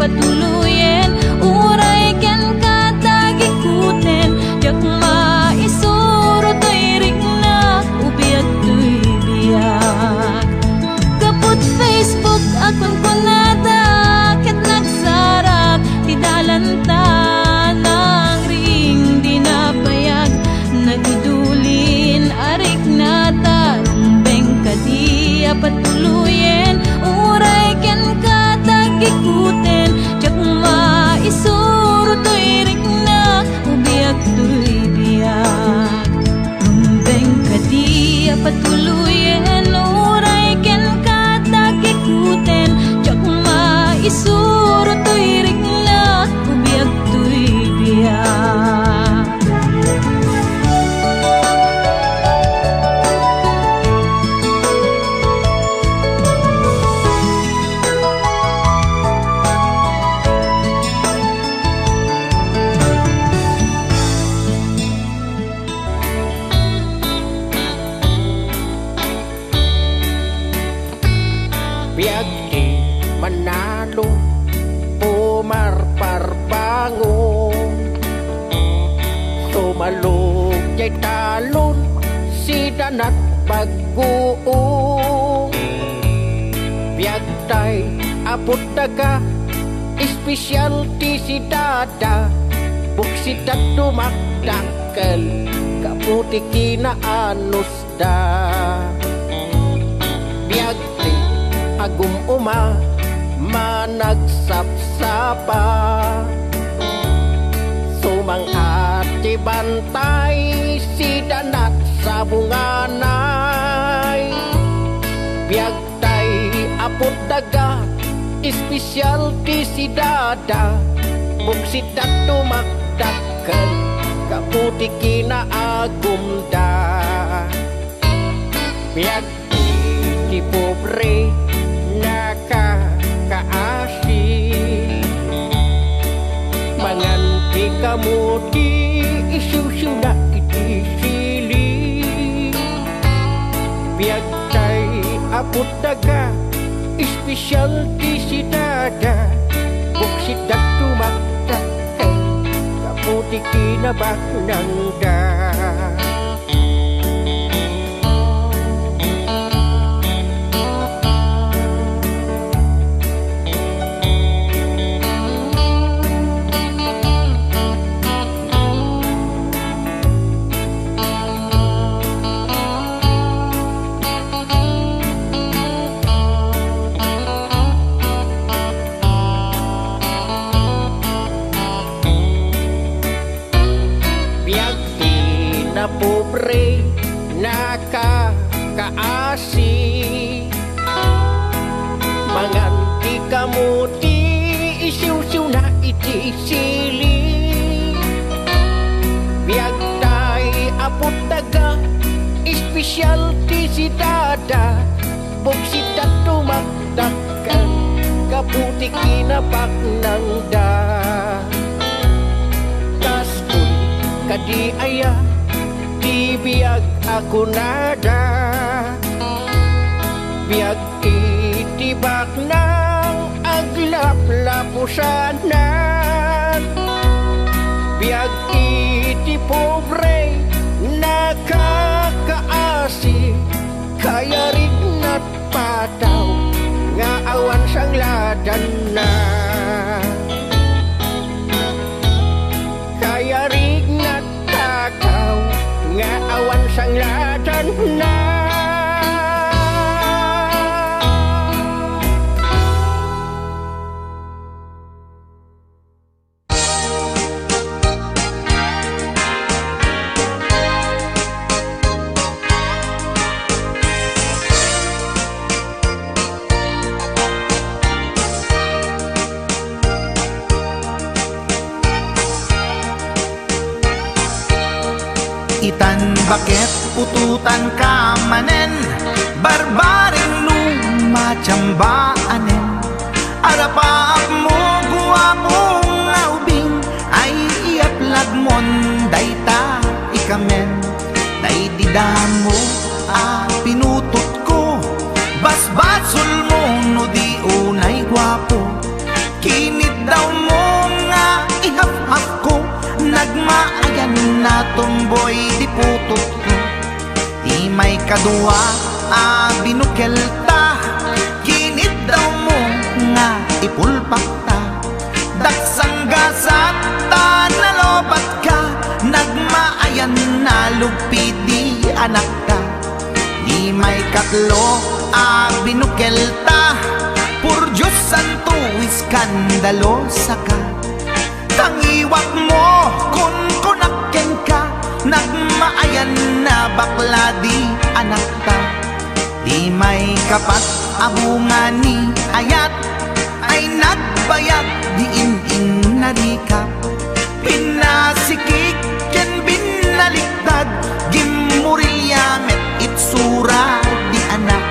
patuluyen, uray ken katagikuten, jak maisuro to'y rigna, ubiag to'y biyak. Kaput Facebook akon kunada, ket nagsarak ti dalanta ng ring di napayag, nagidulin arik na tarumbeng kadiya patuluyen, uray ken katagikuten, jak maisuro to'y rigna, ubiag to'y biyak. Rumbeng kadiya patuluyen, uray ken katagikuten, jak maisuro to'y rigna, ubiag to'y biyak. Biag di manalo, pumarparbango, tumalog jay talon, sidanat pagguong. Biag tay apot daga, espesyal ti si dada, buksidat tumakdakkel, kaputi kinaanos da. Biag ti agum uma managsapsapa, sumanghat ti bantay sidanat sa bunganay. Biag tay apot daga, espesyal ti si dada, buksidat tumakdakkel, kaputi kinaagum da. Biag ti pobre nakakaasi, manganti kamu di isu-isu na iti sili. Biag tay apot daga, espesyal ti si dada, buksidat tumakdakkel, kaputi kinabaknangda. Na pobre nakakaasi, manganti kamu di isiw-siw na iti sili. Biag tay apot daga, espesyal ti si dada, buksidat tumakdakkel, kaputi kinabaknangda. Kaskun kadi aya, di biag ako nada, biag itibak ng aglap-lapusanan. Biag iti pobre nakakaasi, kaya rin na't pataw nga awan sang ladan na. Kaya rin na't takaw nga awan sang ladan na. Itan bakit pututan ka manen, barbaring lumatsambaanen. Arapaap mo guwapong naubing, ay iaplag mon dayta ikamen. Naididamo pinutot ko, basbasul mo no di unay guwapo, kinid nagmaayan na tumboy di putot ko. Di may kadua binukelta, kinid daw mo nga ipulpakta. Daksang gasat ta nalobat ka, nagmaayan na lupidi anak ka. Di may katlo binukelta, pur Diyos santo iskandalosa ka. Tangiwak mo kun kunakken ka, nagmaayan na bakla di anak ka. Di may kapat abungan ni ayat, ay nagbayag di in narikap. Pinasikik ken binaliktad, gimurilyamet itsura di anak.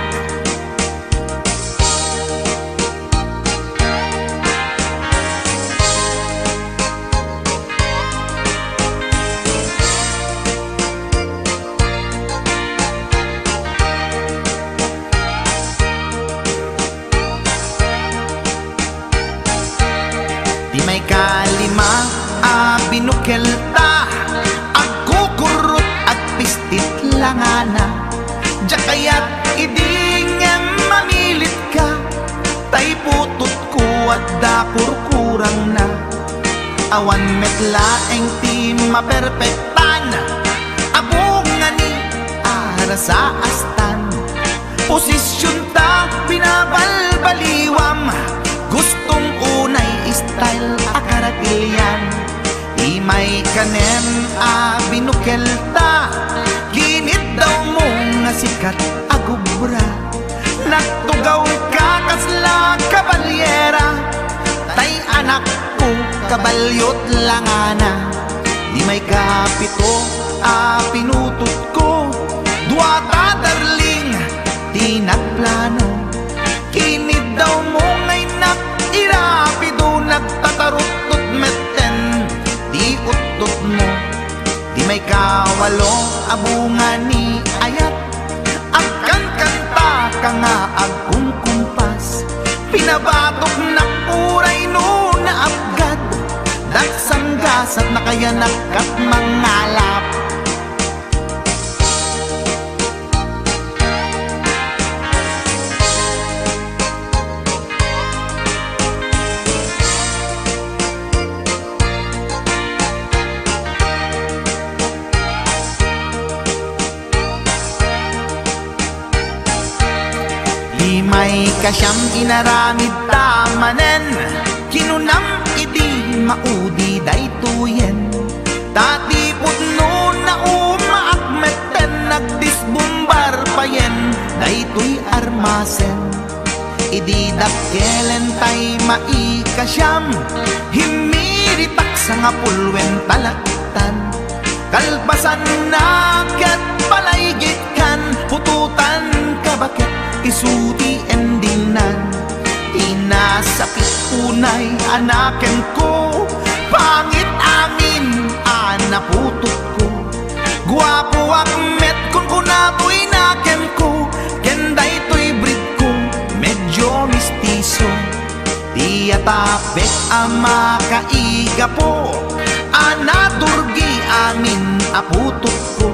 Di may kalima binukelta, agkukurot at pistit langana. Jakayat idingem mamilit ka, tay putot ko at dakurkurang na. Awan metlaeng ti maperpektan, abungan ni ara sa astan. Posisyon ta binabalbaliwam, gustong unay style akaratilyan. Di may kanem binukelta, ginit daw mo nga sikat agubra. Nagtugaw ka kasla kabalyera, tay anak ko kabalyot langana. Di may kapito pinutot ko, duwata darling di nagplano. Kinid daw mo ngay irapido, nagtatarot-tot meten di utot mo. Di may kawalo abungan ni ayat, agkan kanta ka nga agkumkumpas. Pinabatok na puray no na abgad, daksang gasat na kaya nakat mangalap. May kasyam inaramid tamanen, kinunam idi maudi daytoyen. Tati putno na umaakmeten, nagdisbumbar payen daytoy armasen. Idi dakkelen tay maikasyam, himiritak sa nga pulwen talaktan. Kalpasan na ket palaygit kan, pututan ka bakit isuti endinan. Inasakit unay anaken ko, pangit amin anaputot ko. Guwapo akmet kun kunatoy naken ko, kenday to'y breed ko medyo mistiso. Di atapek ama kaiga po, anaturgi amin aputot ko.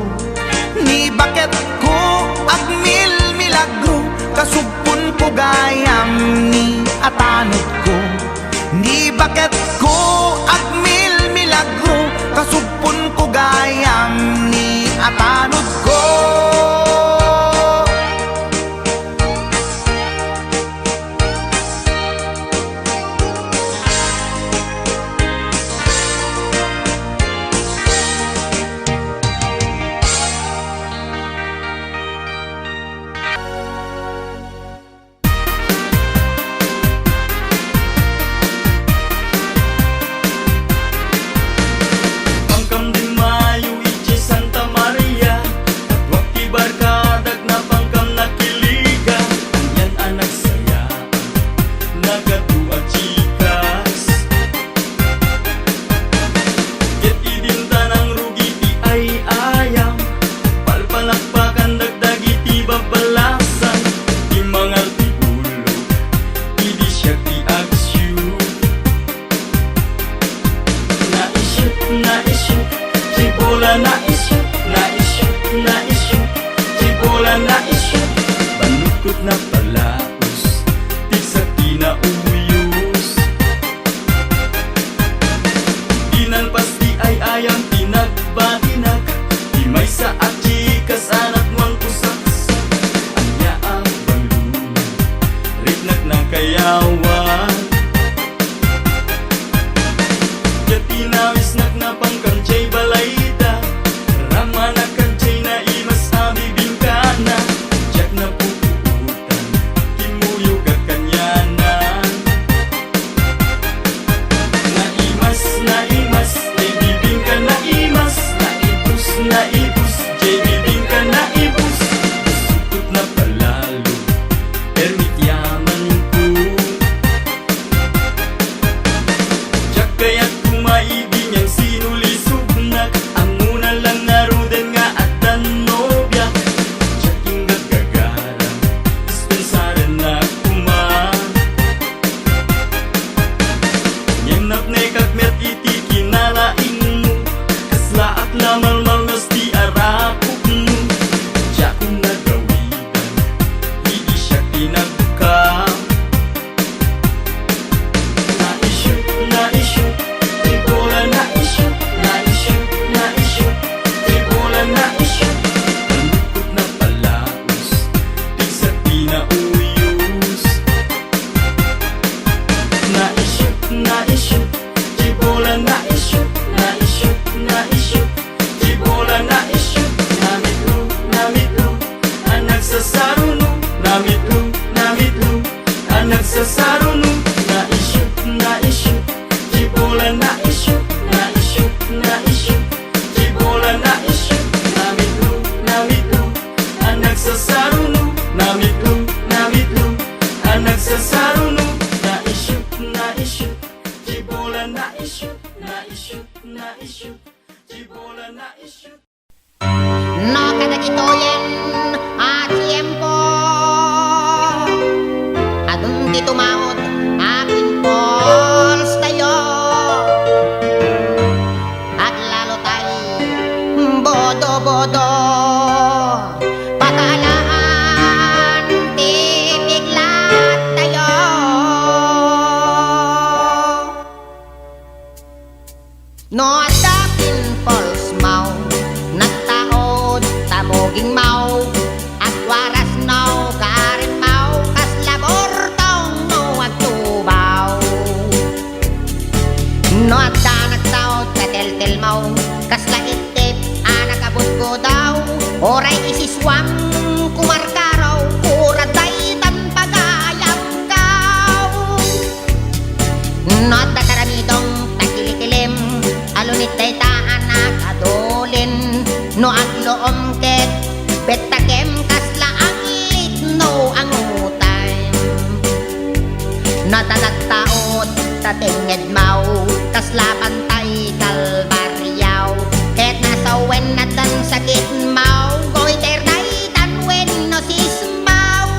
Ni bakit ko agmil milagro, kasugpon ko gayam ni atanod ko. Ni bakit ko agmil milagro, kasugpon ko gayam ni atanod ko. isyu, Jibola na isyu, na isyu, na isyu, Jibola na isyu. Baluktot na palaos, di sa kinauyos. Inan pas di ay ayang tinagbatinag, di may sa achikas anak wang kusaksak. Anya ang balunag, ritnag ng kayawan. Tinawis na pangkamchay balayda, rama na kamchay na imas abibingkana. Jack na pupuutan, kimuyo kakanyanan. Na imas, jay bibingka na imas. Na ibus, jay bibingka na ibus. Sukot na palalo, permit yaman ko. Jack kaya't kumaibig niyang sinulisugnak, ang muna lang narudan nga at tanobya. Jaking gagagara, dispensaran na kumang. Niyang napnekag met iti kinalaing mo, kasla at lamalmal nas di arakok mo. Jakong nagawitan, hindi siya tinagkam. Na isyu, Jibola na isyu, na isyu, na isyu, Jibola na isyu. Baluktot na palaos, di sa kinauyos. Na isyu, Jibola na isyu, na isyu, na isyu, Jibola na isyu. Namitlo, ang nagsasaruno. Namitlo, ang nagsasaruno. Na isyu, Jibola na isyu, na isyu, na isyu, Jibola na isyu. Namitlo, ang nagsasaruno. Namitlo, ang nagsasaruno. Na isyu, Jibola na isyu, na isyu, na isyu, Jibola na isyu. No kadagitoyen at tiempo adun di tumawod akin pols tayo at lalo tayo bodo-bodo pakalaan tibiglat tayo. No adapin pols mau nagtaod tamoging mau at waras no karin mau kas labor tong no agtubaw. No adda nagtaod katel-tel mau kas laitip anak abot ko daw oray isiswang kumarkaraw uraday tan pagayang kaw. No adda karamidong takilikilim alunit day taan nakadolin. No agloom ket betakem kasla ang litno ang utay. Natanagtaot tatinged mau kasla pantay kalbaryaw ket nasawen na tan sakit mau goiter day tanwen no sismaw.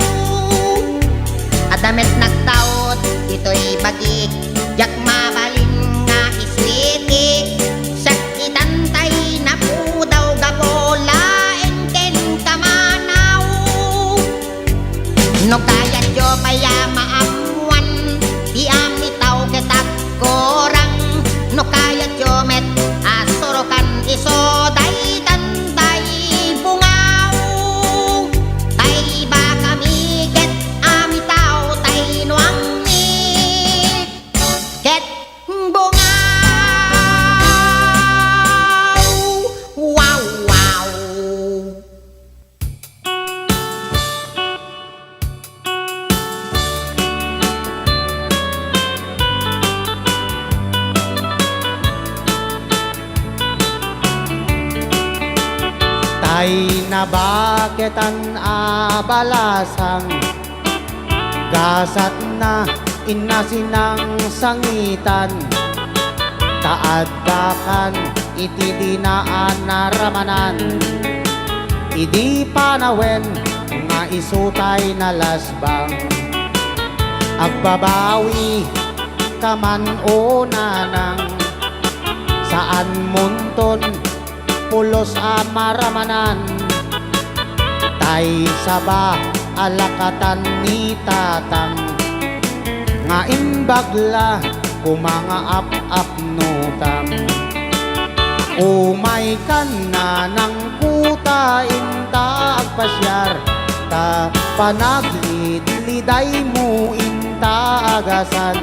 Adamet nagtaot ito'y bagik yak mabalin nga iswiti sakitan tay na pudaw gapola engken kamanaw. No kaya jo paya maamuan di amitaw ketak korang. No kaya jo met asorokan iso day tantay bungaw. Tay ba kami ket amitaw tay nuang mi ket bungaw. Wow, wow. Tay na bakit ang abalasang gasat na inasinang sangitan taaddakan iti dinaan na ramanan idi panawen nga isutay na lasbang agbabawi kaman o nanang sa saan munton pulos amaramanan tay saba alakatan ni tatang nga imbagla kumanga ap nutang umay kan na ng kuta inta agpasyar ta panaglid-liday mo inta agasan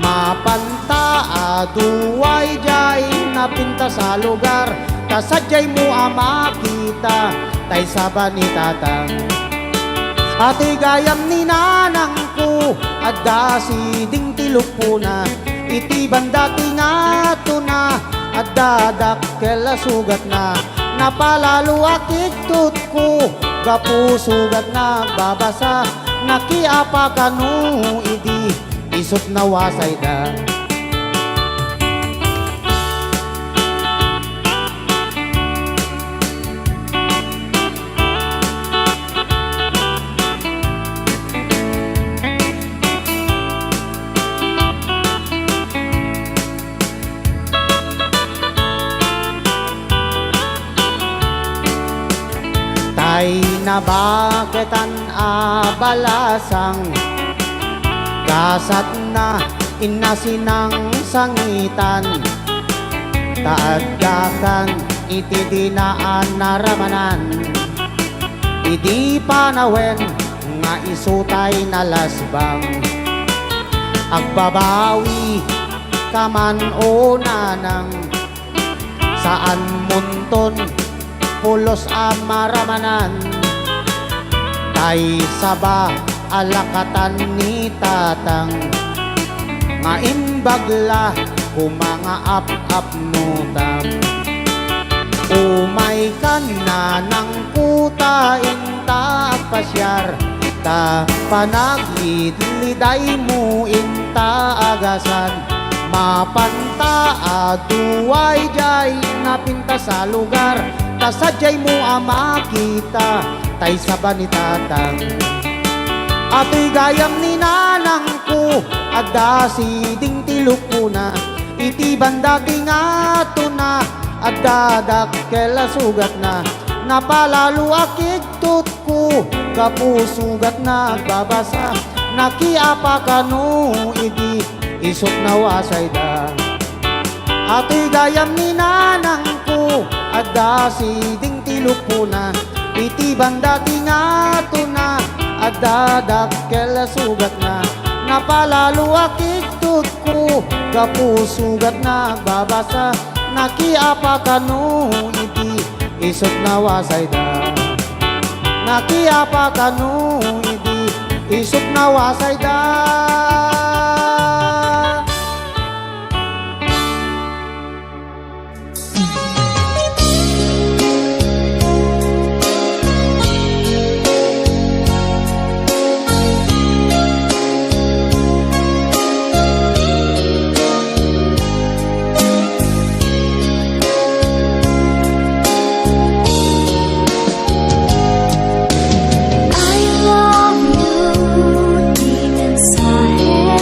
mapanta aduway jay napinta sa lugar ta sadyay mo makita tay saba ni tatang ati gayam ni nanang ko adda si ding tilupuna iti banda tingato na adda dakkel sugat na napalalo akit tut ko gapu sugat na babasa nakiapa kanu idi isot na wasay da tay nabaketan abalasang kasat na inasinang sangitan taaddakan iti dinaan naramanan idi panawen nga isutay na lasbang agbabawi kaman o nanang saan munton pulos amaramanan tay saba alakatan ni tatang nga imbagla kumanga ap nutang umay kan na ng kuta inta pasyar ta panaglid-liday mo inta agasan mapanta aduway jay napinta sa lugar ta sadyay mo makita tay saba ni tatang ato'y gayam ni nanang ko adda si ding tilupuna iti banda tingato na adda dakkel sugat na napalalo akit tut ko kapusugat na babasa nakiapa kanu idi isot na wasay da ato'y gayam ni nanang ko adda si ding tilupuna iti banda tingato na adda dakkel sugat na napalalo akit tut ko kapusugat na babasa nakiapa kanu iti isot na wasay da nakiapa kanu iti isot na wasay da I love you deep inside.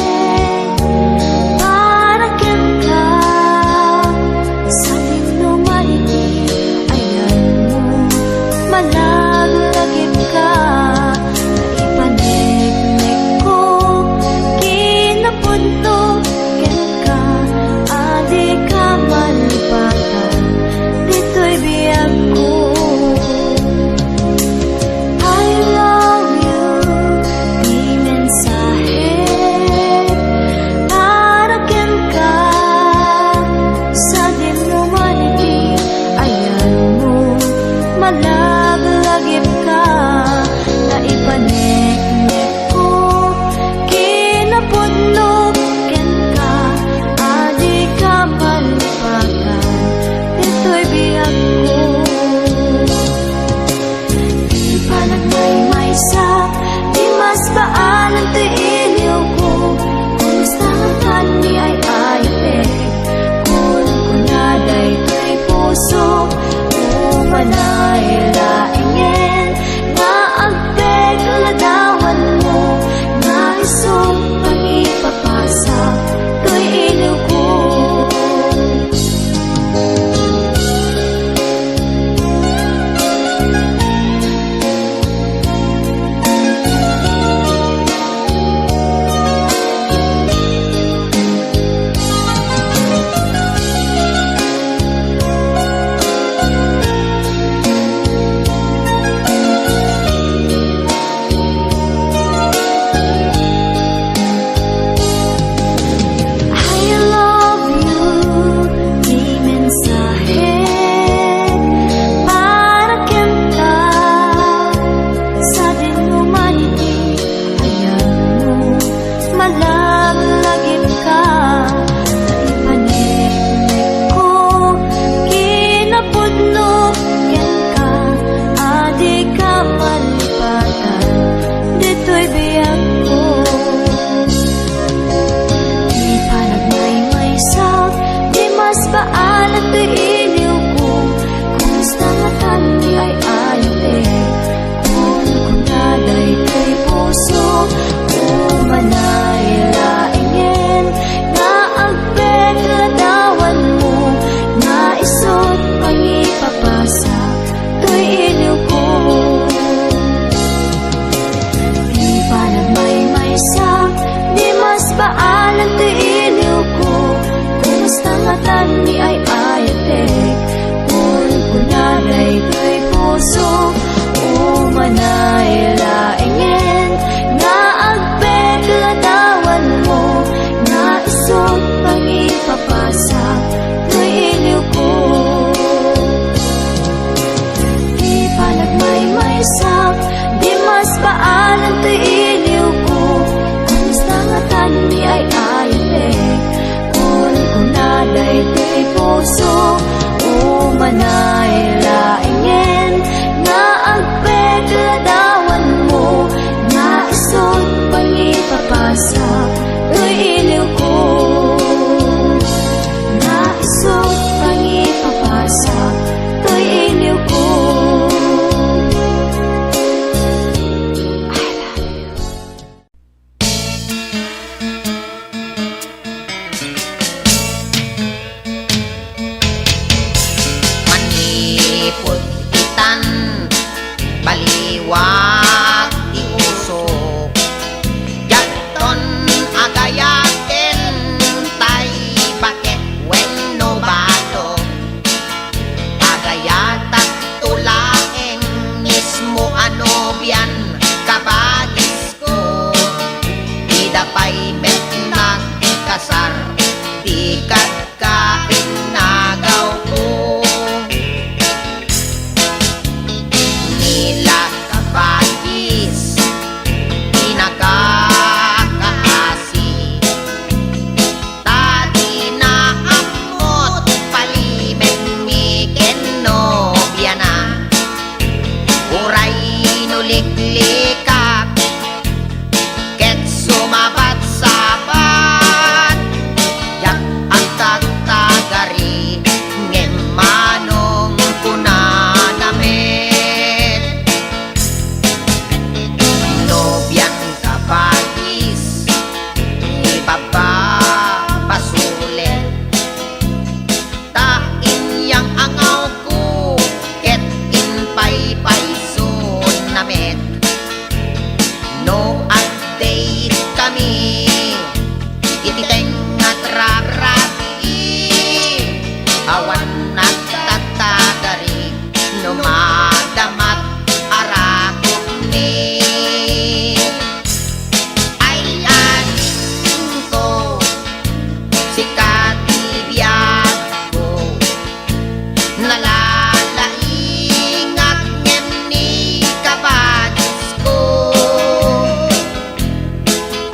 Nalalaingat ngem ni kabagis ko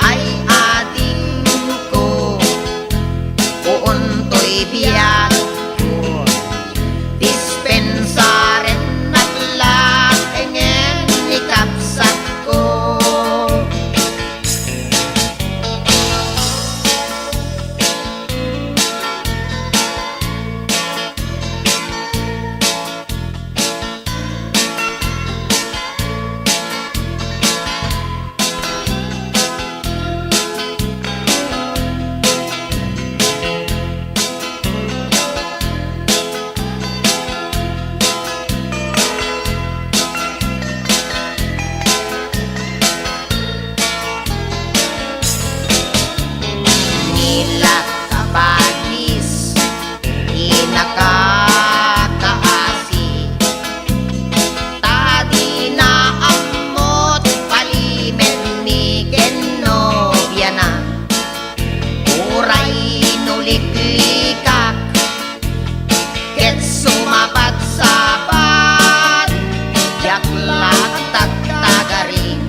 ay ading ko uuntoy biyak ko dispensaren at laengen ni kapsat ko. Nila kabagis inakakaasi tadi na amot palimen ni kenobya na uray nuliklikak ket sumabat-sabat jaklak tatagaring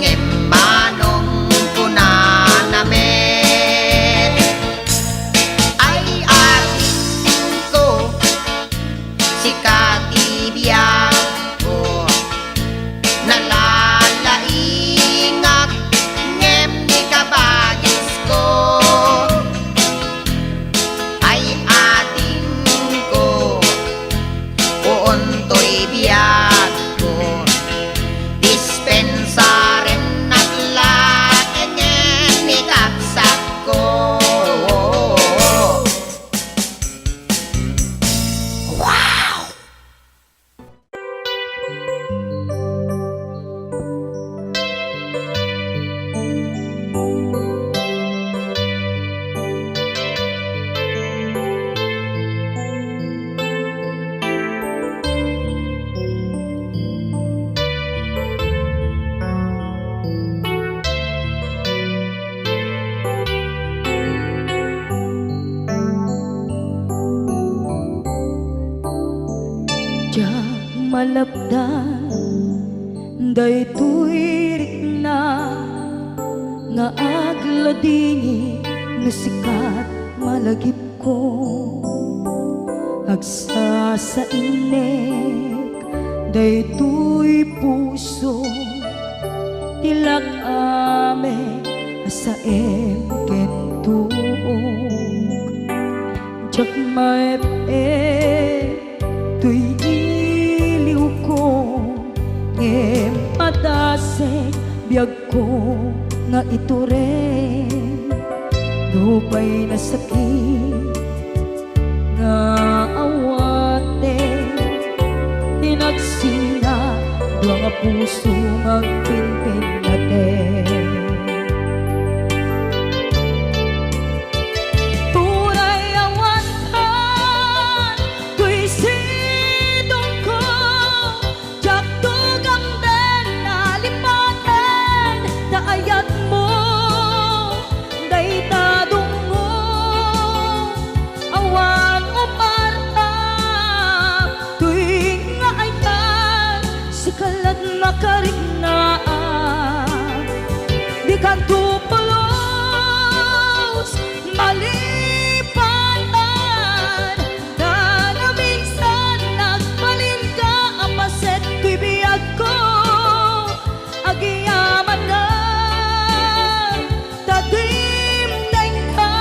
ngem manong punanamet ay ating ko si katibiyang ko nalalaingat ngem ni kabagis ko ay ating ko uuntoy biyak ko dispensaren at laengen ni kapsat ko. Diyak malabdan daytoy rikna nga agladingi nga sikat malagip ko agsa sa inek daytoy puso tilak ame asaem kentuog diyak tuy iliw ko ngem padasek biyag ko nga ito rin lupay na sakit nga awate tinagsinga dua nga puso magpinpin natin. Di kanto pulos malipatan na minsan nagbalin ka ang paset ko'y biyag ko agiyaman na tadim ka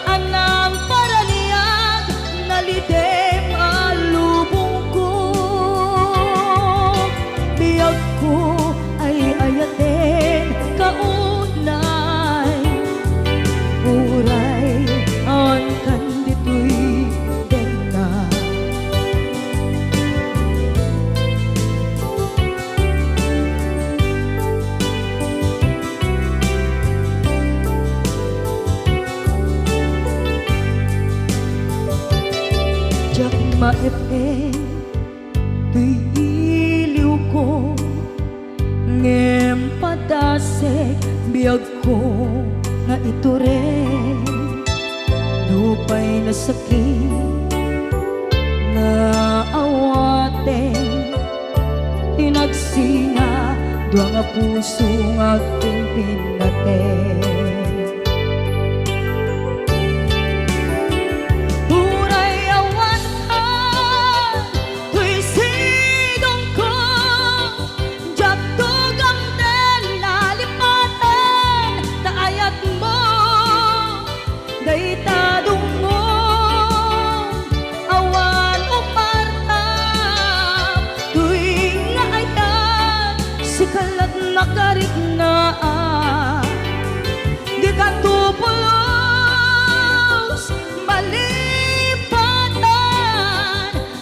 anang paraliyag nalidem alubong ko biyag ko ay ayatin kaunay uray ang kandito'y dena jak maepeng tuy iliw ko ngem padasek biyag ko nga ito rin lupay na sakit pusong aking pinatay. Uray awan ka, tuy sidong ko, jak tugam den lalipatan, taayat mo, day tadungong, awan upartam, tuy nga ayan, sikalat nakarik na, di ka tupulos, malipatan,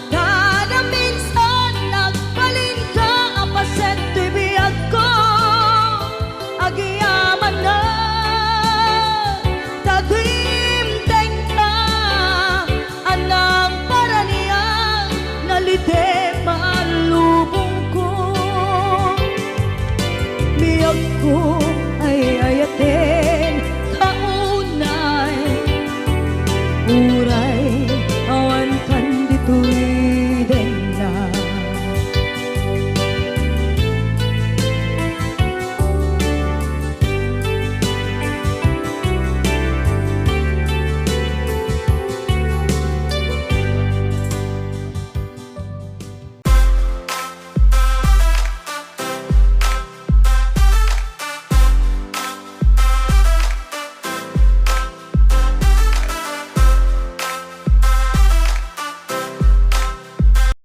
kada minsan nagbalin ka, apaset tibiyag ko, agiyaman na, tagimteng ka, anang paraniya, nalite malubong ko, miyag ko.